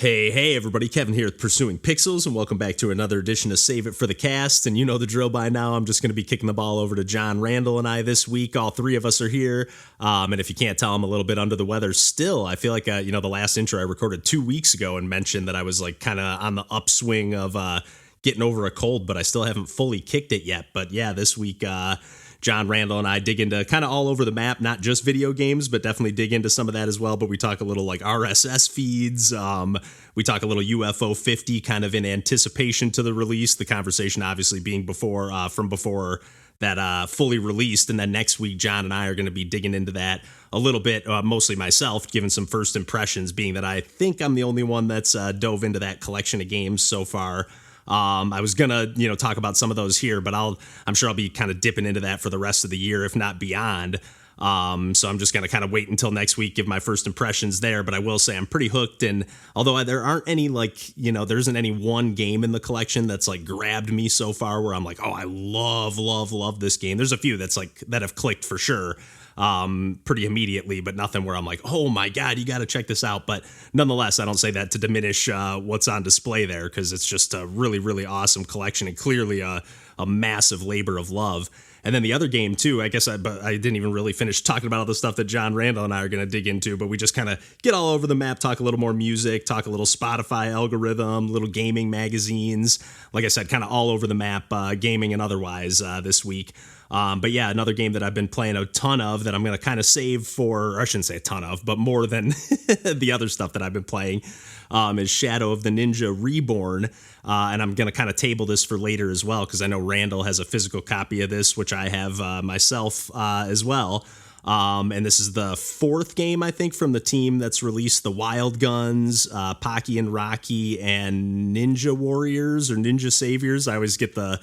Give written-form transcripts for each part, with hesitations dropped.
Hey, everybody, Kevin here with Pursuing Pixels, and welcome back to another edition of Save It for the Cast. And you know the drill by now. I'm just going to be kicking the ball over to John, Randall, and I this week. All three of us are here. And if you can't tell, I'm a little bit under the weather still. I feel like, the last intro I recorded 2 weeks ago and mentioned that I was like kind of on the upswing of getting over a cold, but I still haven't fully kicked it yet. But yeah, this week, John, Randall, and I dig into kind of all over the map, not just video games, but definitely dig into some of that as well. But we talk a little like RSS feeds. We talk a little UFO 50 kind of in anticipation to the release. The conversation obviously being before that fully released. And then next week, John and I are going to be digging into that a little bit, mostly myself, giving some first impressions, being that I think I'm the only one that's dove into that collection of games so far. I was gonna, talk about some of those here, but I'm sure I'll be kind of dipping into that for the rest of the year, if not beyond. So I'm just gonna kind of wait until next week, give my first impressions there. But I will say I'm pretty hooked, and although there aren't any there isn't any one game in the collection that's like grabbed me so far where I'm like, oh, I love this game. There's a few that's like that have clicked for sure. Pretty immediately, but nothing where I'm like, oh my God, you got to check this out. But nonetheless, I don't say that to diminish what's on display there, because it's just a really, really awesome collection and clearly a massive labor of love. And then the other game too, I didn't even really finish talking about all the stuff that John, Randall, and I are going to dig into, but we just kind of get all over the map, talk a little more music, talk a little Spotify algorithm, little gaming magazines. Like I said, kind of all over the map, gaming and otherwise this week. But yeah, another game that I've been playing a ton of that I'm going to kind of save for, or I shouldn't say a ton of, but more than the other stuff that I've been playing is Shadow of the Ninja Reborn. And I'm going to kind of table this for later as well, because I know Randall has a physical copy of this, which I have myself as well. And this is the fourth game, I think, from the team that's released the Wild Guns, Pocky and Rocky, and Ninja Warriors or Ninja Saviors. I always get the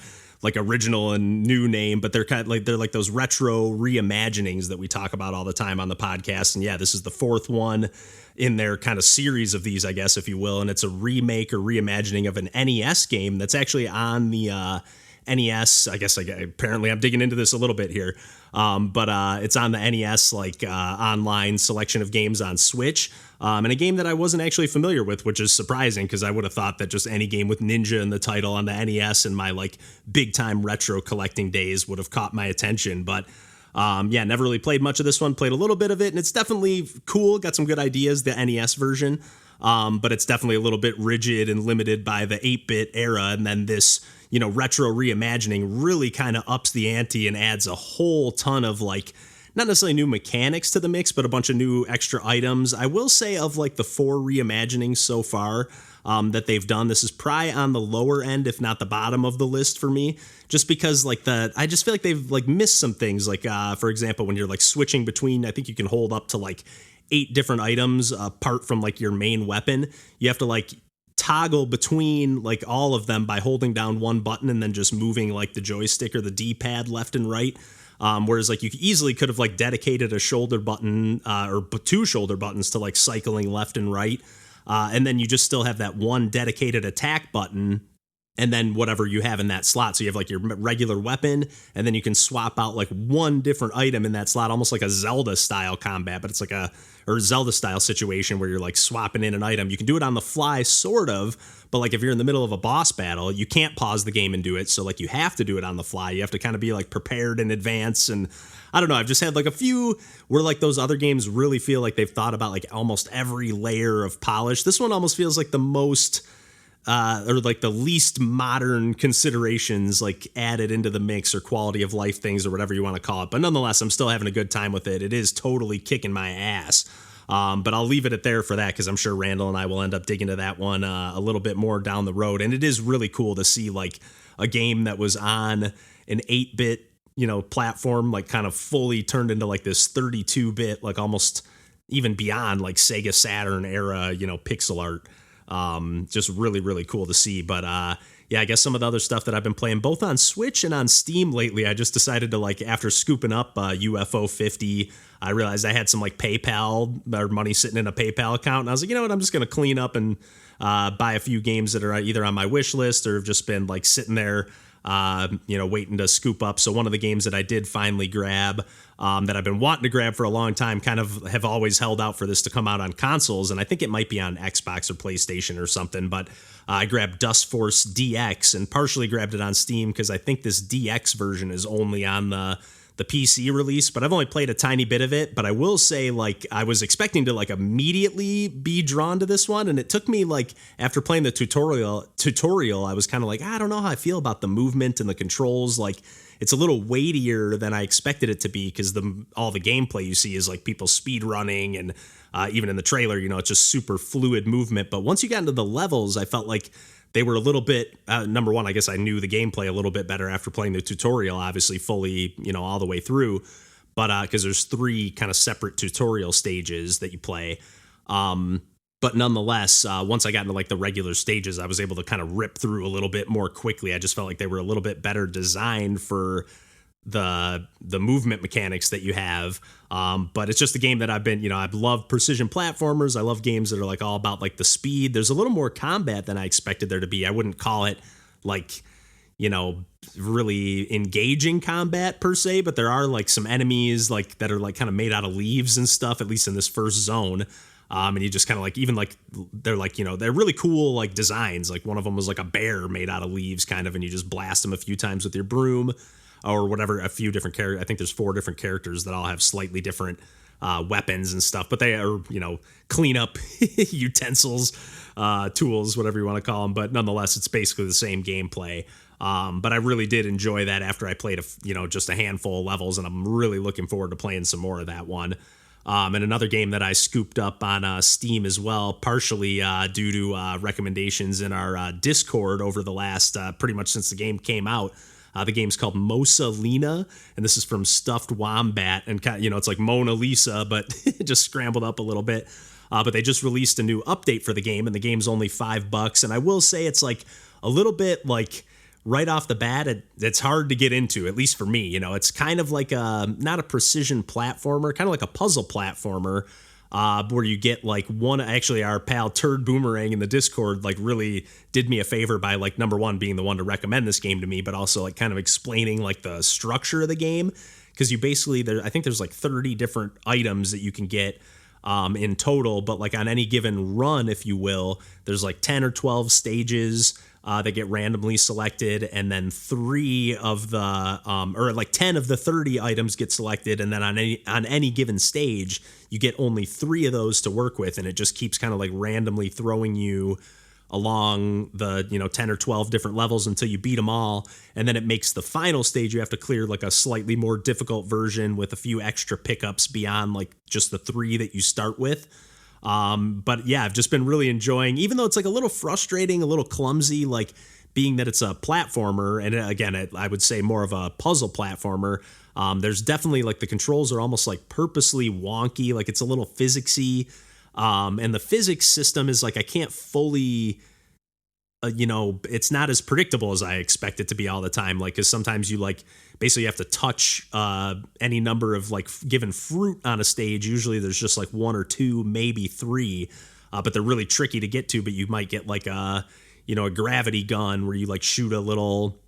original and new name, but they're like those retro reimaginings that we talk about all the time on the podcast. And yeah, this is the fourth one in their kind of series of these, I guess, if you will. And it's a remake or reimagining of an NES game that's actually on the NES. I guess apparently I'm digging into this a little bit here. But it's on the NES, online selection of games on Switch. And a game that I wasn't actually familiar with, which is surprising, because I would have thought that just any game with Ninja in the title on the NES in my big time retro collecting days would have caught my attention. But never really played much of this one, played a little bit of it, and it's definitely cool. Got some good ideas, the NES version. But it's definitely a little bit rigid and limited by the 8-bit era. And then this, retro reimagining really kind of ups the ante and adds a whole ton of not necessarily new mechanics to the mix, but a bunch of new extra items. I will say of the 4 reimaginings so far that they've done, this is probably on the lower end, if not the bottom of the list for me, just because I just feel like they've missed some things. For example, when you're switching between, I think you can hold up to 8 different items apart from your main weapon. You have to toggle between all of them by holding down one button and then just moving the joystick or the D-pad left and right. Whereas you easily could have dedicated a shoulder button or 2 shoulder buttons to cycling left and right. And then you just still have that one dedicated attack button and then whatever you have in that slot. So you have your regular weapon, and then you can swap out one different item in that slot, almost like a Zelda style combat, but it's or Zelda style situation where you're swapping in an item. You can do it on the fly, sort of, but if you're in the middle of a boss battle, you can't pause the game and do it. So you have to do it on the fly. You have to kind of be prepared in advance. And I don't know, I've just had a few where those other games really feel like they've thought about almost every layer of polish. This one almost feels like the most or the least modern considerations added into the mix, or quality of life things, or whatever you want to call it. But nonetheless, I'm still having a good time with it. It is totally kicking my ass. But I'll leave it at there for that, because I'm sure Randall and I will end up digging into that one a little bit more down the road. And it is really cool to see a game that was on an 8-bit platform kind of fully turned into this 32-bit, almost even beyond Sega Saturn era pixel art. Just really, really cool to see. But I guess some of the other stuff that I've been playing both on Switch and on Steam lately, I just decided to after scooping up UFO 50, I realized I had some PayPal or money sitting in a PayPal account, and I was like, you know what, I'm just gonna clean up and buy a few games that are either on my wish list or have just been sitting there waiting to scoop up. So one of the games that I did finally grab, that I've been wanting to grab for a long time, kind of have always held out for this to come out on consoles, and I think it might be on Xbox or PlayStation or something, but I grabbed Dustforce DX and partially grabbed it on Steam because I think this DX version is only on the PC release, but I've only played a tiny bit of it. But I will say, like, I was expecting to like immediately be drawn to this one, and it took me like after playing the tutorial, I was kind of like, I don't know how I feel about the movement and the controls. Like, it's a little weightier than I expected it to be because all the gameplay you see is like people speed running, and even in the trailer, it's just super fluid movement. But once you got into the levels, I felt like they were a little bit, number one, I guess I knew the gameplay a little bit better after playing the tutorial, obviously fully, all the way through. But because there's 3 kind of separate tutorial stages that you play. But nonetheless, once I got into like the regular stages, I was able to kind of rip through a little bit more quickly. I just felt like they were a little bit better designed for the movement mechanics that you have. But it's just a game that I've been, I love precision platformers. I love games that are like all about like the speed. There's a little more combat than I expected there to be. I wouldn't call it like, really engaging combat per se, but there are like some enemies like that are like kind of made out of leaves and stuff, at least in this first zone. And you just kind of like, even like, they're like, they're really cool, like designs. Like one of them was like a bear made out of leaves kind of, and you just blast them a few times with your broom or whatever, a few different characters. I think there's 4 different characters that all have slightly different weapons and stuff, but they are, clean up utensils, tools, whatever you want to call them. But nonetheless, it's basically the same gameplay. But I really did enjoy that after I played, just a handful of levels, and I'm really looking forward to playing some more of that one. And another game that I scooped up on Steam as well, partially due to recommendations in our Discord over the last pretty much since the game came out. The game's called Mosa Lina, and this is from Stuffed Wombat, and it's like Mona Lisa, but just scrambled up a little bit. But they just released a new update for the game, and the game's only $5. And I will say it's like a little bit like right off the bat, it's hard to get into, at least for me. It's kind of like not a precision platformer, kind of like a puzzle platformer. Where you get like one, actually our pal Turd Boomerang in the Discord like really did me a favor by like number one being the one to recommend this game to me, but also like kind of explaining like the structure of the game, because you basically I think there's like 30 different items that you can get in total, but like on any given run, if you will, there's like 10 or 12 stages that get randomly selected, and then 3 of the or like 10 of the 30 items get selected, and then on any given stage you get only 3 of those to work with, and it just keeps kind of like randomly throwing you along the 10 or 12 different levels until you beat them all, and then it makes the final stage you have to clear like a slightly more difficult version with a few extra pickups beyond like just the 3 that you start with. But yeah, I've just been really enjoying, even though it's like a little frustrating, a little clumsy, like being that it's a platformer. And again, I would say more of a puzzle platformer. There's definitely like the controls are almost like purposely wonky. Like it's a little physicsy. And the physics system is like, I can't fully, it's not as predictable as I expect it to be all the time. Like, cause sometimes you like basically have to touch any number of like given fruit on a stage. Usually there's just like 1 or 2, maybe 3, but they're really tricky to get to. But you might get like a gravity gun where you like shoot a little,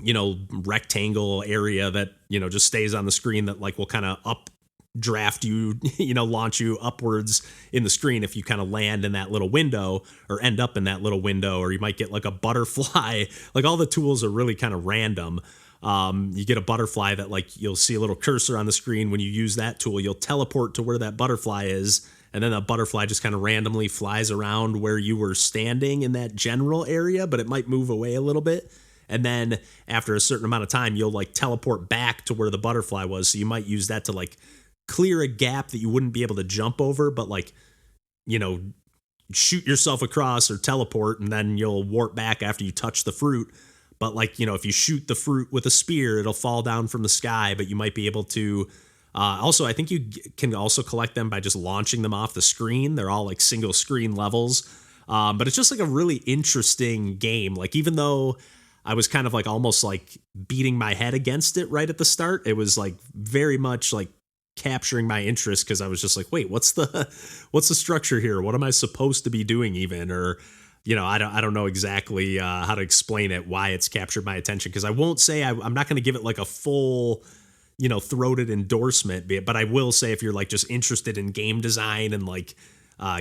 rectangle area that, just stays on the screen that like will kind of updraft you, launch you upwards in the screen if you kind of land in that little window or end up in that little window. Or you might get like a butterfly. Like all the tools are really kind of random. You get a butterfly that like you'll see a little cursor on the screen. When you use that tool, you'll teleport to where that butterfly is, and then the butterfly just kind of randomly flies around where you were standing in that general area, but it might move away a little bit. And then after a certain amount of time, you'll like teleport back to where the butterfly was. So you might use that to like clear a gap that you wouldn't be able to jump over, but like, shoot yourself across or teleport, and then you'll warp back after you touch the fruit. But like, if you shoot the fruit with a spear, it'll fall down from the sky, but you might be able to also, I think you can also collect them by just launching them off the screen. They're all like single screen levels. But it's just like a really interesting game. Like, even though I was kind of like almost like beating my head against it right at the start, it was like very much like capturing my interest, because I was just like, wait, what's the structure here? What am I supposed to be doing even? Or I don't know exactly how to explain it, why it's captured my attention, because I won't say I'm not going to give it like a full, throated endorsement, but I will say if you're like just interested in game design and like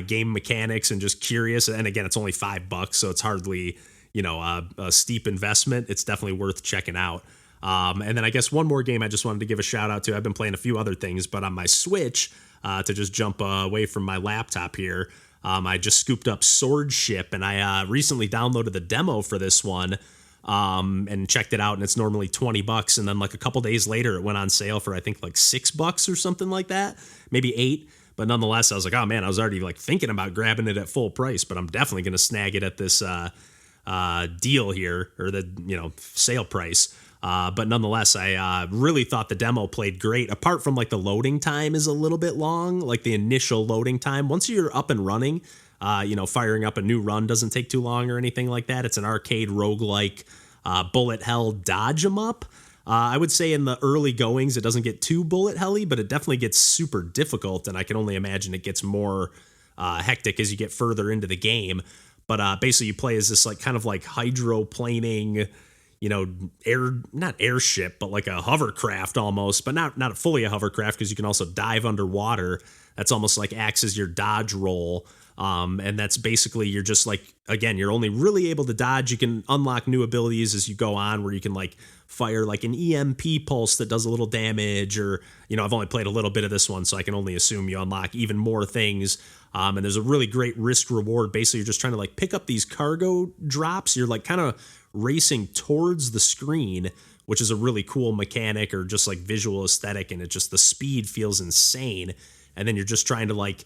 game mechanics and just curious, and again, it's only $5, so it's hardly, a steep investment. It's definitely worth checking out. And then I guess one more game I just wanted to give a shout out to. I've been playing a few other things, but on my Switch, to just jump away from my laptop here, I just scooped up Swordship, and I recently downloaded the demo for this one and checked it out, and it's normally $20. And then like a couple days later, it went on sale for I think like $6 or something like that, maybe $8. But nonetheless, I was like, oh man, I was already like thinking about grabbing it at full price, but I'm definitely going to snag it at this deal here, or the sale price. But nonetheless, I really thought the demo played great. Apart from like the loading time is a little bit long, like the initial loading time. Once you're up and running, firing up a new run doesn't take too long or anything like that. It's an arcade roguelike bullet hell dodge 'em up. I would say in the early goings, it doesn't get too bullet helly, but it definitely gets super difficult, and I can only imagine it gets more hectic as you get further into the game. But basically, you play as this like kind of like hydroplaning, not airship, but like a hovercraft almost, but not fully a hovercraft, because you can also dive underwater. That's almost like acts as your dodge roll. And that's basically, you're just like, again, you're only really able to dodge. You can unlock new abilities as you go on, where you can like fire like an EMP pulse that does a little damage, or, I've only played a little bit of this one, so I can only assume you unlock even more things. And there's a really great risk reward. Basically, you're just trying to like pick up these cargo drops. You're like kind of racing towards the screen, which is a really cool mechanic, or just like visual aesthetic. And it just, the speed feels insane. And then you're just trying to like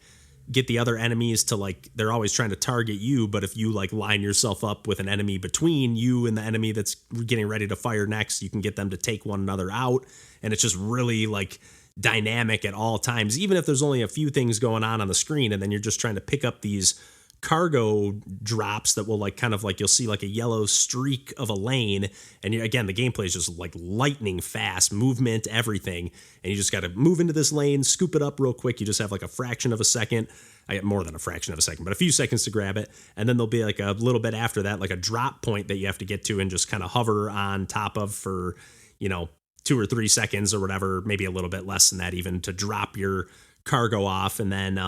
get the other enemies to like, they're always trying to target you, but if you like line yourself up with an enemy between you and the enemy that's getting ready to fire next, you can get them to take one another out. And it's just really like dynamic at all times, even if there's only a few things going on the screen. And then you're just trying to pick up these cargo drops that will like kind of like, you'll see like a yellow streak of a lane, and again, the gameplay is just like lightning fast movement, everything, and you just got to move into this lane, scoop it up real quick. You just have like a fraction of a second. I get more than a fraction of a second, but a few seconds to grab it, and then there'll be like a little bit after that, like a drop point that you have to get to and just kind of hover on top of for 2 or 3 seconds or whatever, maybe a little bit less than that even, to drop your cargo off. And then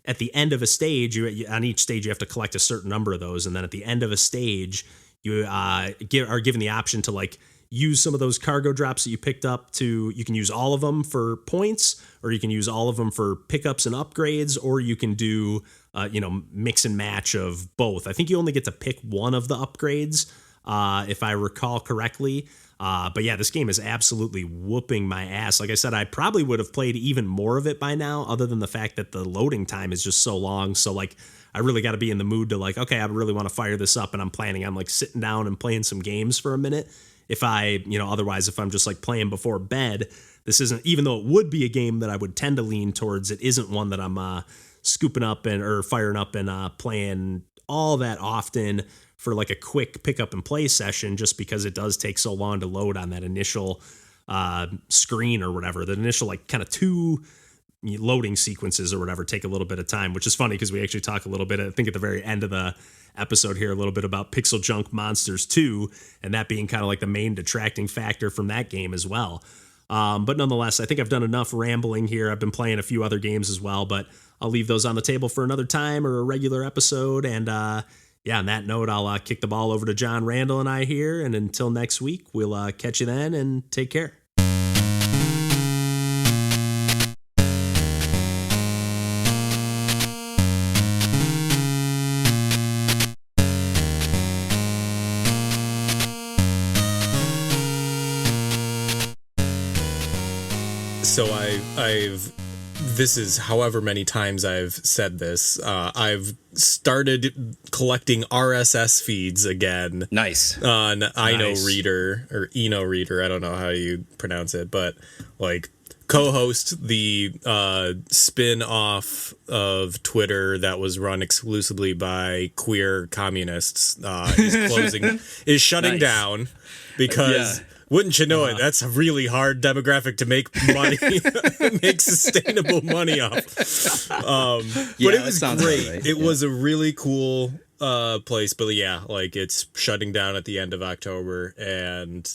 at the end of a stage, on each stage you have to collect a certain number of those, and then at the end of a stage you are given the option to like use some of those cargo drops that you picked up you can use all of them for points, or you can use all of them for pickups and upgrades, or you can do mix and match of both. I think you only get to pick one of the upgrades, if I recall correctly. But yeah, this game is absolutely whooping my ass. Like I said, I probably would have played even more of it by now, other than the fact that the loading time is just so long. So like, I really got to be in the mood to like, okay, I really want to fire this up, and I'm planning on like sitting down and playing some games for a minute. If otherwise, if I'm just like playing before bed, this isn't, even though it would be a game that I would tend to lean towards, it isn't one that I'm scooping up or firing up and playing all that often for like a quick pick up and play session, just because it does take so long to load on that initial screen or whatever. The initial like kind of 2 loading sequences or whatever take a little bit of time, which is funny because we actually talk a little bit, I think at the very end of the episode here, a little bit about Pixel Junk Monsters 2, and that being kind of like the main detracting factor from that game as well. But nonetheless, I think I've done enough rambling here. I've been playing a few other games as well, but I'll leave those on the table for another time or a regular episode. And on that note, I'll kick the ball over to John, Randall, and I here. And until next week, we'll catch you then, and take care. So this is however many times I've said this. I've started collecting RSS feeds again. Nice. On InnoReader or InnoReader. I don't know how you pronounce it, but like co-host the spin-off of Twitter that was run exclusively by queer communists is shutting down because... Yeah. Wouldn't you know it? That's a really hard demographic to make money, make sustainable money off. But it was great. Right. It was a really cool place, but yeah, like it's shutting down at the end of October, and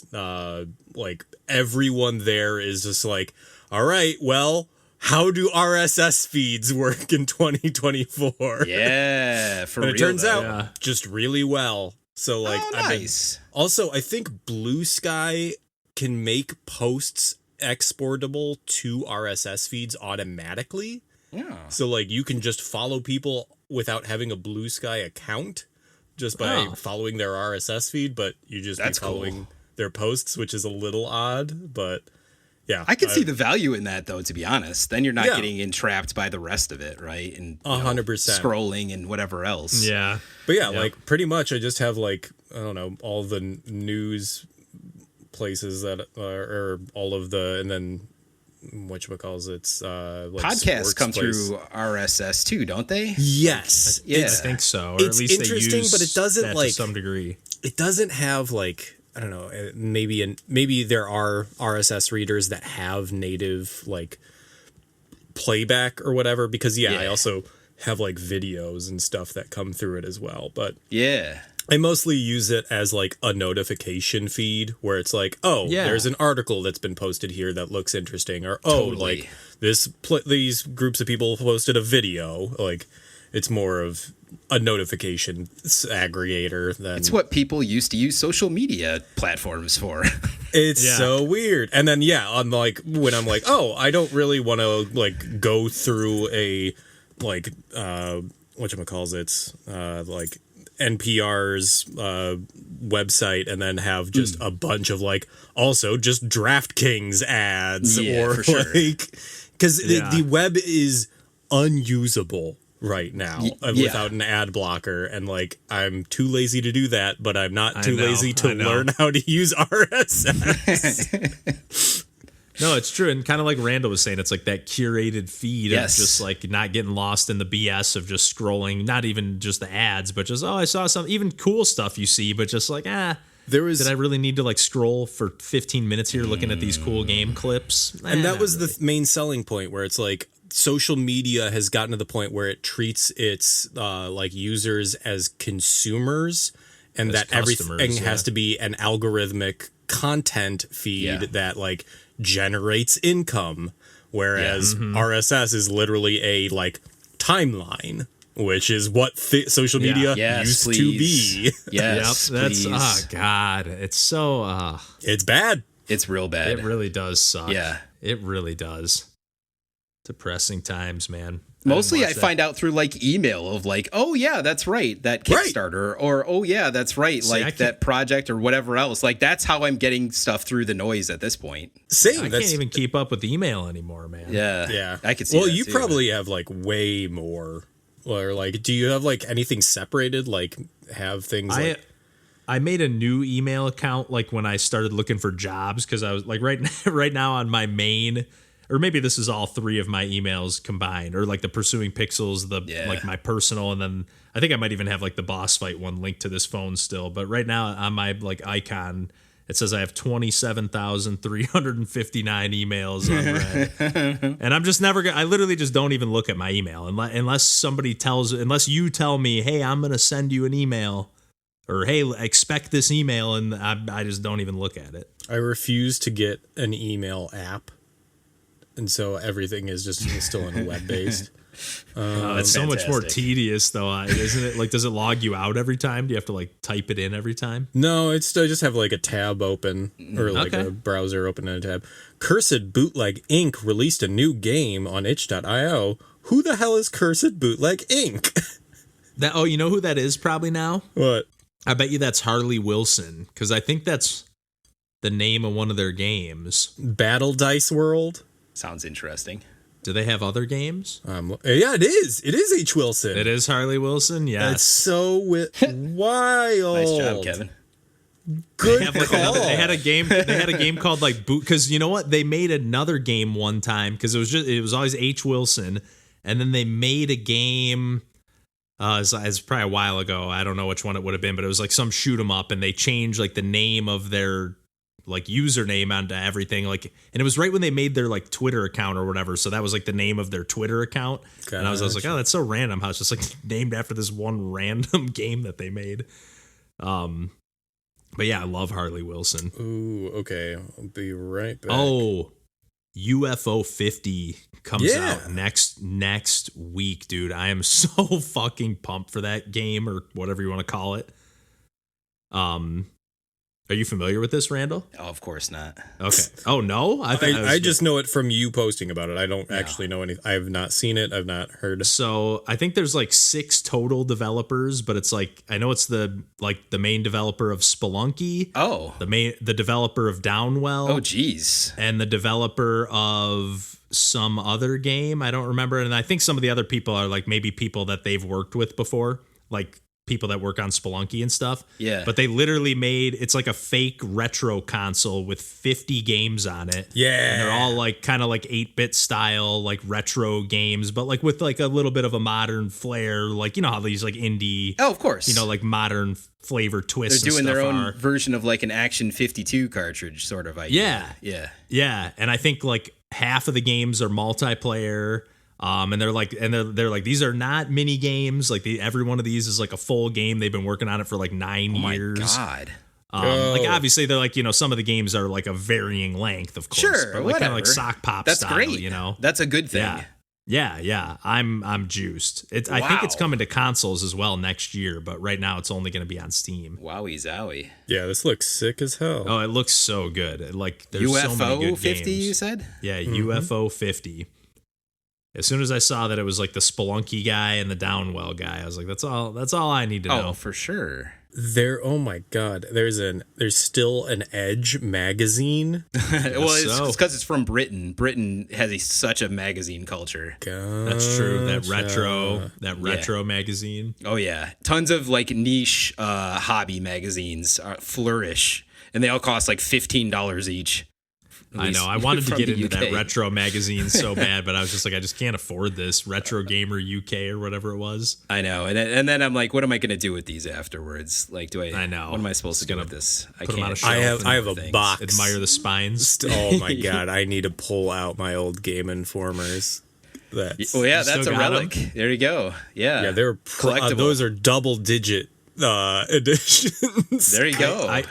like everyone there is just like, all right, well, how do RSS feeds work in 2024? Yeah, for real. And it turns though. out just really well. So like, nice. Also, I think Blue Sky can make posts exportable to RSS feeds automatically. Yeah. So like you can just follow people without having a Blue Sky account just by following their RSS feed, but you just be following their posts, which is a little odd, but yeah. I can see the value in that though, to be honest. Then you're not getting entrapped by the rest of it, right? And 100% scrolling and whatever else. Yeah. But yeah, like pretty much I just have like, I don't know, all the news places that are all of the, and then whatchamacallits, like podcasts come places. through RSS too, don't they? Yes. Yeah. I think so. Or It's at least interesting, they use but it doesn't that like to some degree. It doesn't have like, I don't know, maybe there are RSS readers that have native like playback or whatever, because I also have like videos and stuff that come through it as well, but yeah, I mostly use it as like a notification feed where it's like, there's an article that's been posted here that looks interesting, or like these groups of people posted a video. Like it's more of a notification aggregator than it's what people used to use social media platforms for. It's so weird. And then I'm like, when I'm like, I don't really want to like go through a like whatchamacallits, like NPR's website and then have just a bunch of like also just DraftKings ads or for sure. like, because the web is unusable right now without an ad blocker, and like I'm too lazy to do that, but I'm not too lazy to learn how to use RSS. No, it's true. And kind of like Randall was saying, it's like that curated feed of just like not getting lost in the BS of just scrolling, not even just the ads, but just, I saw some even cool stuff you see, but just like, did I really need to like scroll for 15 minutes here looking at these cool game clips? And that was the main selling point, where it's like social media has gotten to the point where it treats its like users as consumers, and that everything has to be an algorithmic content feed that like generates income, whereas RSS is literally a like timeline, which is what social media used to be. Yes, that's God, it's so it's bad. It's real bad. It really does suck. Yeah, it really does. Depressing times, man. Mostly I find out through like email of like, that's right, that Kickstarter, or that's right, like that project or whatever else. Like that's how I'm getting stuff through the noise at this point. Same. I can't even keep up with email anymore, man. Yeah. I could see. Well, you probably have like way more, or like, do you have like anything separated? Like have things I made a new email account like when I started looking for jobs, because I was like right now on my main, or maybe this is all three of my emails combined, or like the Pursuing Pixels, like my personal, and then I think I might even have like the boss fight one linked to this phone still. But right now on my like icon, it says I have 27,359 emails unread. And I'm just I literally just don't even look at my email unless you tell me, hey, I'm going to send you an email, or hey, expect this email, and I just don't even look at it. I refuse to get an email app. And so everything is just still in a web-based. It's so much more tedious, though, isn't it? Like, does it log you out every time? Do you have to like type it in every time? No, I just have like a tab open, or like a browser open in a tab. Cursed Bootleg Inc. released a new game on itch.io. Who the hell is Cursed Bootleg Inc.? You know who that is probably now? What? I bet you that's Harley Wilson, because I think that's the name of one of their games. Battle Dice World? Sounds interesting. Do they have other games? Yeah, it is. It is H. Wilson. It is Harley Wilson. Yes. That's so wild. Nice job, Kevin. Good call. They had a game called like Boot, because you know what? They made another game one time, because it was always H. Wilson, and then they made a game. It's probably a while ago. I don't know which one it would have been, but it was like some shoot 'em up, and they changed like the name of their like username onto everything, like, and it was right when they made their like Twitter account or whatever, so that was like the name of their Twitter account. And I was like, oh, that's so random how it's just like named after this one random game that they made. But yeah, I love Harley Wilson. Ooh, okay, I'll be right back. Oh, UFO 50 comes out next week, dude. I am so fucking pumped for that game, or whatever you want to call it. Are you familiar with this, Randall? Oh, of course not. Okay. Oh no, I just know it from you posting about it. I don't actually know anything. I have not seen it. I've not heard. So I think there's like 6 total developers, but it's like, I know it's the main developer of Spelunky. Oh, the developer of Downwell. Oh, geez. And the developer of some other game. I don't remember. And I think some of the other people are like maybe people that they've worked with before, like people that work on Spelunky and stuff. Yeah. But they literally it's like a fake retro console with 50 games on it. Yeah. And they're all like kind of like 8-bit style, like retro games, but like with like a little bit of a modern flair. Like, you know how these like indie, Oh, of course. you know, like modern flavor twists. They're doing and their stuff own version of like an Action 52 cartridge sort of idea. Yeah. Yeah. Yeah. And I think like half of the games are multiplayer. And they're like these are not mini games. Like every one of these is like a full game. They've been working on it for like 9 years. My God. Like obviously they're like, you know, some of the games are like a varying length, of course. Sure, but like kind whatever. of like sock pop That's style, great. you know. That's a good thing. Yeah. I'm juiced. I think it's coming to consoles as well next year, but right now it's only going to be on Steam. Wowie zowie. Yeah, this looks sick as hell. Oh, it looks so good. Like there's UFO so many good 50, games. you said? Yeah, UFO 50. As soon as I saw that it was like the Spelunky guy and the Downwell guy, I was like, that's all I need to know. Oh, for sure. Oh my God, there's still an Edge magazine. Well, it's because it's from Britain. Britain has such a magazine culture. That's true. That retro magazine. Oh yeah, tons of like niche hobby magazines flourish, and they all cost like $15 each. I know. I wanted to get into UK. that retro magazine so bad, but I was just like, I just can't afford this. Retro Gamer UK or whatever it was. I know, and then I'm like, what am I going to do with these afterwards? Like, I know. What am I supposed to do with this? I put 'em on a can't. shelf. I have a box. Admire the spines. Oh my God, I need to pull out my old Game Informers. That's That's a got relic. 'em? There you go. Yeah. yeah, they're collectible. those are double-digit editions. There you go.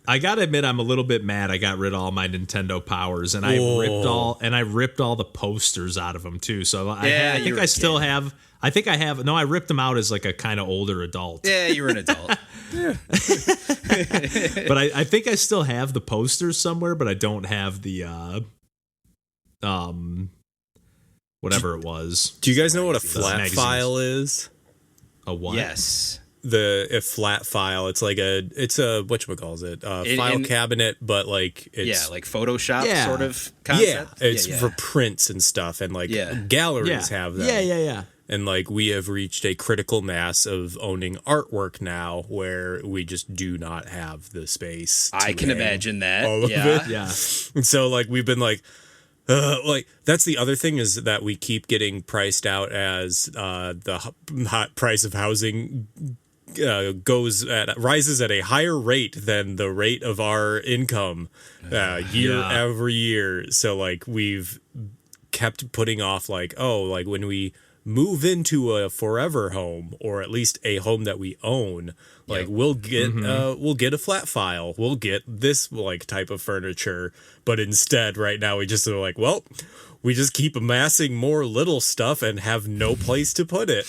I gotta admit, I'm a little bit mad. I got rid of all my Nintendo Powers, and I ripped all the posters out of them too. So I think I still have. I think I have. No, I ripped them out as like a kind of older adult. Yeah, you were an adult. But I think I still have the posters somewhere, but I don't have the whatever it was. Do you guys know what a flat magazines. file is? A what? Yes. A flat file. It's like it's a whatchamacallit, file cabinet, but like it's like Photoshop Yeah. sort of concept. it's for prints and stuff, and like galleries have them. Yeah. And like we have reached a critical mass of owning artwork now, where we just do not have the space. I can hang imagine that. all of Yeah. it. Yeah. And so like we've been like that's the other thing, is that we keep getting priced out as the hot price of housing rises at a higher rate than the rate of our income every year. So like we've kept putting off like when we move into a forever home, or at least a home that we own, like we'll get a flat file, we'll get this like type of furniture. But instead right now we just are like, well, we just keep amassing more little stuff and have no place to put it.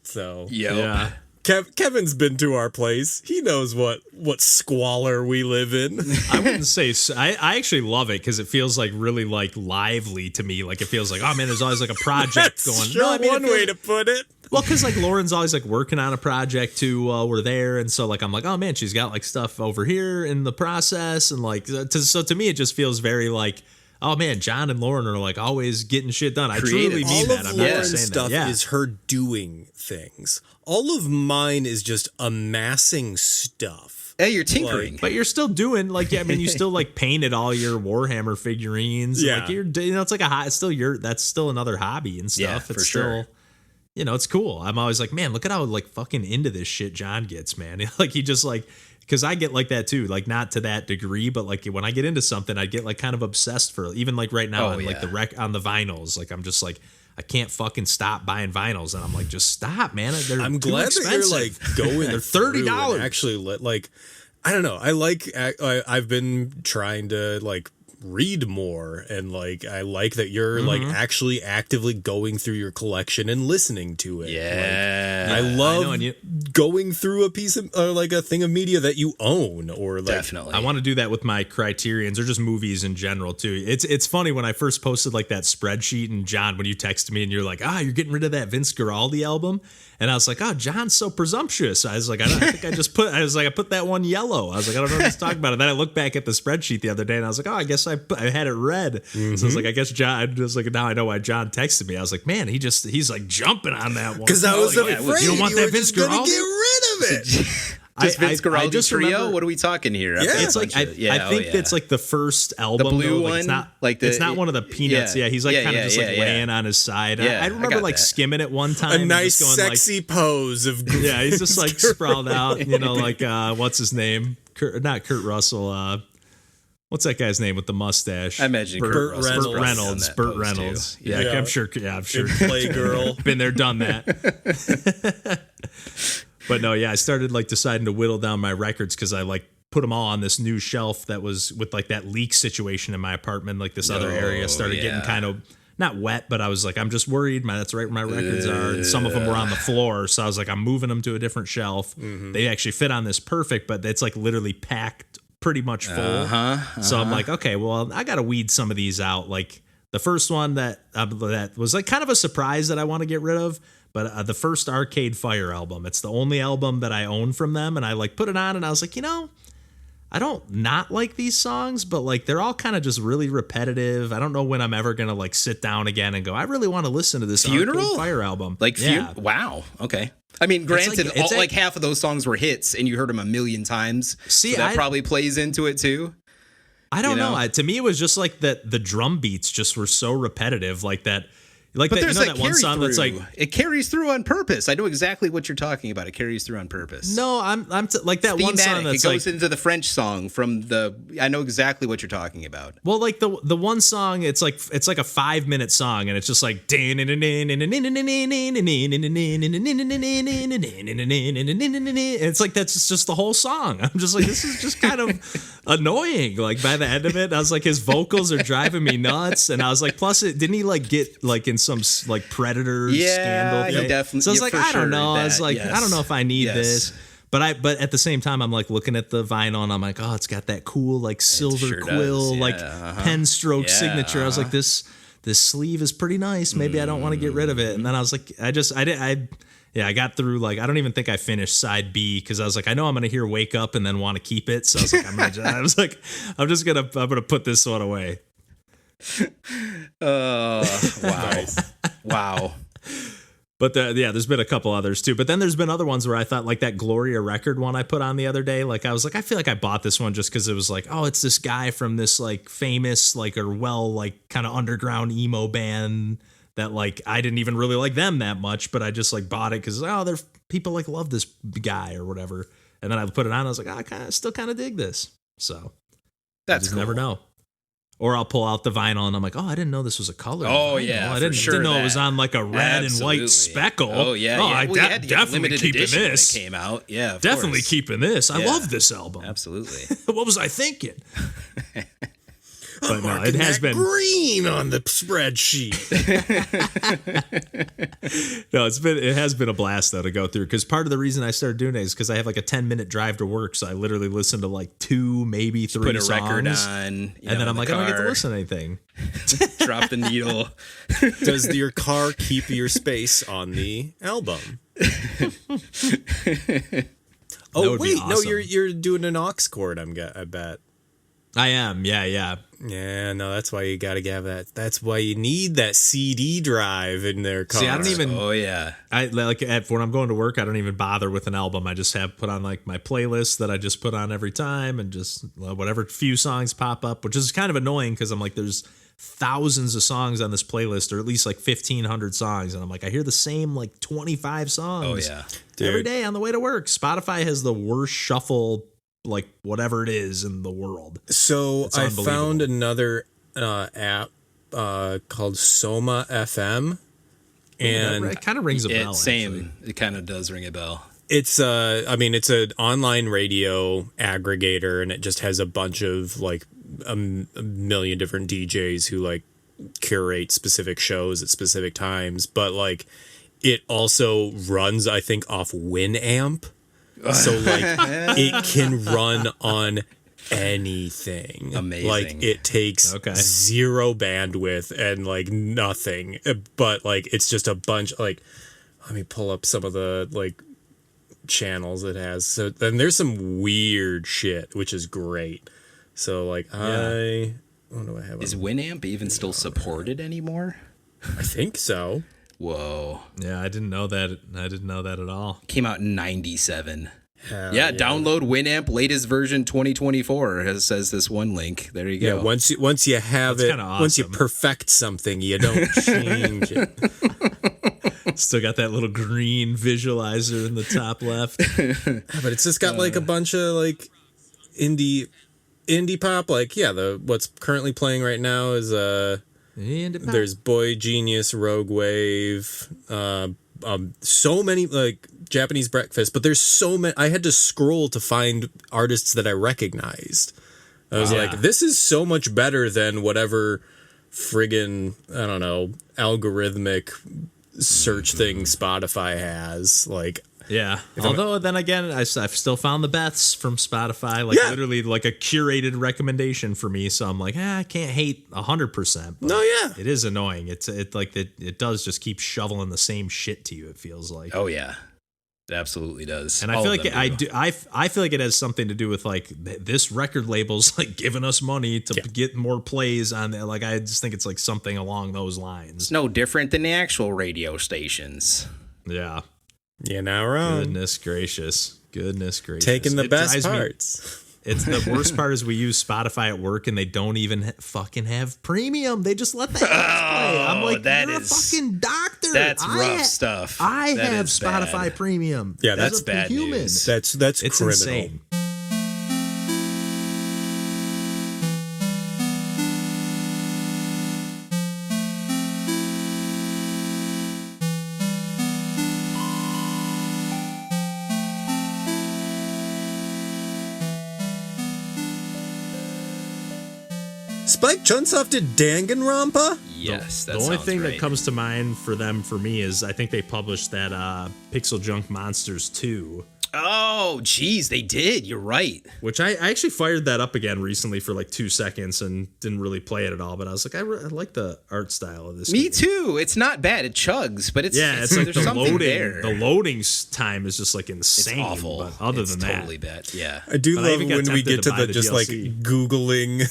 So Yeah. Kevin's been to our place. He knows what squalor we live in. I wouldn't say so. I actually love it because it feels like really like lively to me. Like it feels like, oh man, there's always like a project going. Sure, one way to put it. Well, because like Lauren's always like working on a project too while we're there, and so like I'm like, oh man, she's got like stuff over here in the process, and like so to me it just feels very like, oh man, John and Lauren are like always getting shit done. I truly mean that. I'm not just saying stuff that. Yeah. is her doing things. All of mine is just amassing stuff. Hey, you're tinkering. But you're still doing like, yeah, I mean, you still like painted all your Warhammer figurines. Yeah. Like it's like it's still that's still another hobby and stuff. Yeah, it's for still, sure. You know, it's cool. I'm always like, man, look at how like fucking into this shit John gets, man. Like he just like because I get like that too, like not to that degree, but like when I get into something, I get like kind of obsessed for even like right now on like the on the vinyls. Like I'm just like, I can't fucking stop buying vinyls, and I'm like, just stop, man. I'm glad that you're like going. They're $30. Actually, like, I don't know. I've been trying to like read more, and like I like that you're like actually actively going through your collection and listening to it. Yeah, I love going through a piece of like a thing of media that you own, or like definitely. I want to do that with my Criterions or just movies in general too. It's funny when I first posted like that spreadsheet, and John, when you texted me and you're like, you're getting rid of that Vince Guaraldi album, and I was like, John's so presumptuous. I was like, I think I put that one yellow. I was like, I don't know what he's talking about. And then I looked back at the spreadsheet the other day, and I was like, I guess I had it red. So I was like, I guess John. I was like, now I know why John texted me. I was like, man, he's like jumping on that one because I was afraid you don't want that Vince Guaraldi. Get rid of it. Just Vince Guaraldi just trio? Remember, what are we talking here? Yeah, it's like I think it's like the first album. The blue one, it's not like it's not one of the Peanuts. Yeah, he's like kind of just like laying on his side. I remember like skimming it one time. A nice sexy pose of he's just like sprawled out. You know, like what's his name? Not Kurt Russell. What's that guy's name with the mustache? I imagine Burt Reynolds. Burt Reynolds. Yeah, I'm sure. Yeah, I'm sure. Playgirl. Been there, done that. But no, I started like deciding to whittle down my records because I like put them all on this new shelf that was with like that leak situation in my apartment. Like this other area started getting kind of not wet, but I was like, I'm just worried. That's right where my records are. And some of them were on the floor. So I was like, I'm moving them to a different shelf. They actually fit on this perfect, but it's like literally packed pretty much full. So I'm like, okay, well, I got to weed some of these out. Like the first one that was like kind of a surprise that I want to get rid of. But the first Arcade Fire album, it's the only album that I own from them. And I like put it on and I was like, I don't not like these songs, but like they're all kind of just really repetitive. I don't know when I'm ever going to like sit down again and go, I really want to listen to this Arcade Fire album. Like, wow. Okay. I mean, granted, like half of those songs were hits and you heard them a million times. See, so that probably plays into it too. I don't know. To me, it was just like that the drum beats just were so repetitive like that. Like but that, there's that one song that's like it carries through on purpose. I know exactly what you're talking about. It carries through on purpose. No, I'm like that one song that's it goes into the French song from the. I know exactly what you're talking about. Well, like the one song, it's like a 5-minute song, and it's just like it's like that's just the whole song. I'm just like, this is just kind of annoying. Like by the end of it, I was like, his vocals are driving me nuts, and I was like, plus didn't he like get like in some like Predator scandal thing? Definitely. So I was like, I don't know. I was like, I don't know if I need this. But at the same time, I'm like looking at the vinyl and I'm like, it's got that cool like silver quill like pen stroke signature. I was like, this sleeve is pretty nice. Maybe I don't want to get rid of it. And then I was like, I got through like, I don't even think I finished side B because I was like, I know I'm gonna hear Wake Up and then want to keep it. So I was like, I'm gonna put this one away. Wow. Wow. But there's been a couple others too. But then there's been other ones where I thought like that Gloria record one I put on the other day. Like I was like, I feel like I bought this one just because it was like, it's this guy from this like famous like or like kind of underground emo band that like I didn't even really like them that much, but I just like bought it because they're people like love this guy or whatever. And then I put it on. And I was like, I still kind of dig this. So that's cool. Never know. Or I'll pull out the vinyl and I'm like, I didn't know this was a color. Oh, yeah. I didn't know it was on like a red and white speckle. Oh, yeah. I definitely keeping this. When it came out. Yeah, definitely keeping this. I love this album. Absolutely. What was I thinking? But no, it has been green on the spreadsheet. No, it has been a blast though to go through because part of the reason I started doing it is because I have like a 10-minute drive to work, so I literally listen to like 2, maybe 3 put a songs, record on, and then I'm like, I don't get to listen to anything. Drop the needle. Does your car keep your space on the album? Oh wait, awesome. No, you're doing an aux cord. I bet. I am. Yeah. Yeah, no, that's why you got to have that. That's why you need that CD drive in their car. See, I don't even. Oh yeah. I like when I'm going to work, I don't even bother with an album. I just have put on like my playlist that I just put on every time, and just whatever few songs pop up, which is kind of annoying because I'm like, there's thousands of songs on this playlist, or at least like 1,500 songs, and I'm like, I hear the same like 25 songs. Oh yeah, every day on the way to work. Spotify has the worst shuffle like whatever it is in the world. So I found another app called Soma FM, and it kind of rings a bell. Same. It kind of does ring a bell. It's it's an online radio aggregator, and it just has a bunch of like a million different DJs who like curate specific shows at specific times, but like it also runs, I think, off Winamp. So like it can run on anything. Amazing. Like it takes zero bandwidth and like nothing, but like it's just a bunch. Like, let me pull up some of the like channels it has. So then there's some weird shit, which is great. So like what do I have? Is Winamp even still supported anymore? I think so. Whoa. Yeah, I didn't know that. I didn't know that at all. Came out in 97. Hell yeah, download Winamp latest version 2024. Says this one link. There you go. Yeah, once you have That's it, awesome. once you perfect something, you don't change it. Still got that little green visualizer in the top left. But it's just got like a bunch of like indie pop. Like what's currently playing right now is there's Boy Genius, Rogue Wave, so many like Japanese Breakfast, but there's so many. I had to scroll to find artists that I recognized. I was like, this is so much better than whatever friggin', I don't know, algorithmic search thing Spotify has. Like, yeah. Although then again, I've still found the Beths from Spotify, like literally like a curated recommendation for me. So I'm like, I can't hate 100%. No, yeah, it is annoying. It does just keep shoveling the same shit to you. It feels like. Oh yeah, it absolutely does. And I feel like I feel like it has something to do with like this record label's like giving us money to get more plays on there. Like I just think it's like something along those lines. It's no different than the actual radio stations. Yeah. You're not wrong. Goodness gracious. Taking the best parts. It's the worst part is we use Spotify at work and they don't even fucking have premium. They just let the ads play. I'm like, you're a fucking doctor. That's rough stuff. I have Spotify bad. Premium. Yeah, that's bad news. That's it's criminal. Insane. Spike Chunsoft did Danganronpa? Yes, the only thing that comes to mind for me is I think they published that Pixel Junk Monsters 2. Oh, geez, they did. You're right. Which I actually fired that up again recently for like 2 seconds and didn't really play it at all. But I was like, I like the art style of this. Me game. too. It's not bad. It chugs, but it's like there's the something loading. there. The loading time is just like insane. It's awful. But other than that, totally bad. Yeah, I do love when we get to the just like Googling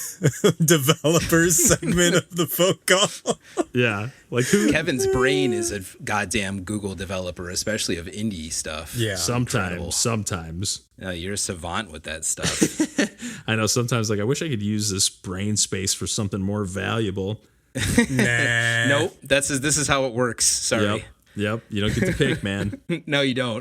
developers segment of the phone call. Yeah, like Kevin's brain is a goddamn Google developer, especially of indie stuff. Yeah, sometimes. No, you're a savant with that stuff. I know. Sometimes, like, I wish I could use this brain space for something more valuable. Nah. Nope. This is how it works. Sorry. Yep. You don't get to pick, man. No, you don't.